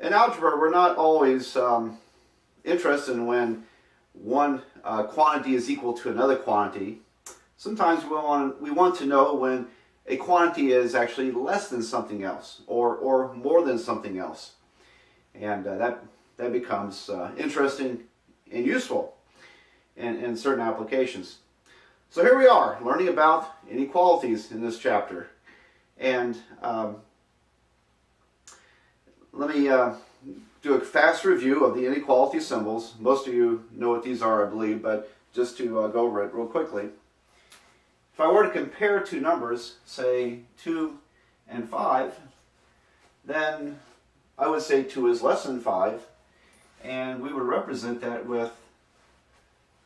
In algebra, we're not always interested in when one quantity is equal to another quantity. Sometimes we want to know when a quantity is actually less than something else or more than something else. And that becomes interesting and useful in certain applications. So here we are, learning about inequalities in this chapter. And let me do a fast review of the inequality symbols. Most of you know what these are, I believe, but just to go over it real quickly. If I were to compare two numbers, say 2 and 5, then I would say 2 is less than 5, and we would represent that with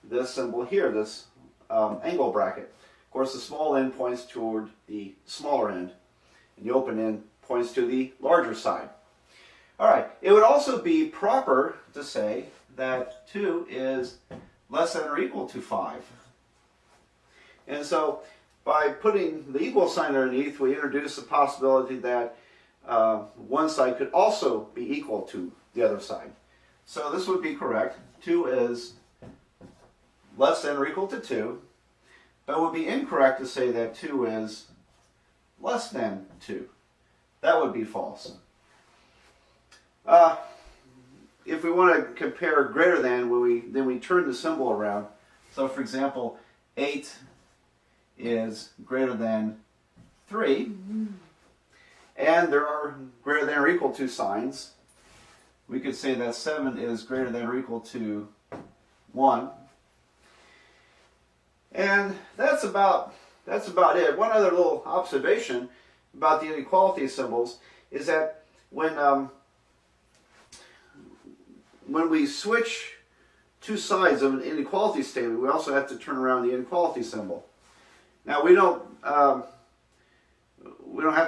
this symbol here, this angle bracket. Of course, the small end points toward the smaller end, and the open end points to the larger side. All right, it would also be proper to say that 2 is less than or equal to 5. And so by putting the equal sign underneath, we introduce the possibility that one side could also be equal to the other side. So this would be correct. 2 is less than or equal to 2. But it would be incorrect to say that 2 is less than 2. That would be false. If we want to compare greater than, then we turn the symbol around. So for example, 8 is greater than 3. And there are greater than or equal to signs. We could say that 7 is greater than or equal to 1. And that's about it. One other little observation about the inequality symbols is that when we switch two sides of an inequality statement, we also have to turn around the inequality symbol. Now we don't have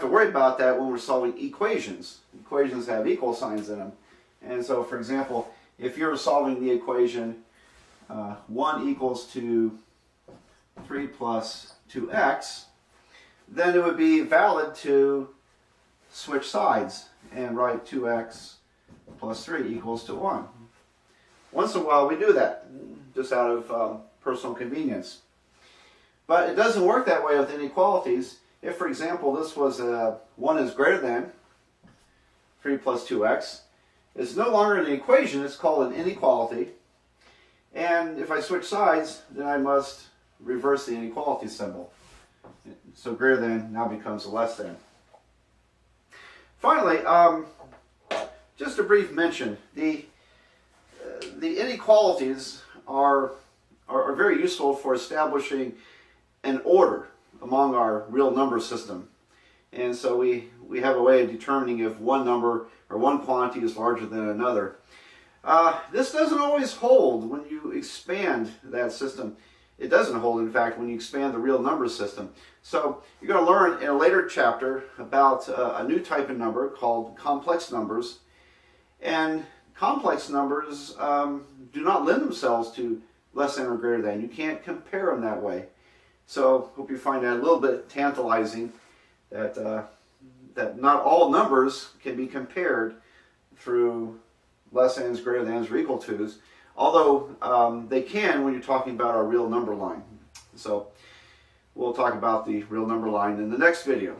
to worry about that when we're solving equations. Equations have equal signs in them. And so, for example, if you're solving the equation 1 equals to 3 plus 2x, then it would be valid to switch sides and write 2x plus 3 equals to 1. Once in a while we do that, just out of personal convenience. But it doesn't work that way with inequalities. If, for example, this was 1 is greater than 3 plus 2x, it's no longer an equation, it's called an inequality. And if I switch sides, then I must reverse the inequality symbol. So greater than now becomes a less than. Finally, just a brief mention. The inequalities are very useful for establishing an order among our real number system. And so we have a way of determining if one number or one quantity is larger than another. This doesn't always hold when you expand that system. It doesn't hold, in fact, when you expand the real number system. So you're going to learn in a later chapter about a new type of number called complex numbers. And complex numbers do not lend themselves to less than or greater than. You can't compare them that way. So hope you find that a little bit tantalizing, that not all numbers can be compared through less than's, greater than's, or equal to's, although they can when you're talking about our real number line. So we'll talk about the real number line in the next video.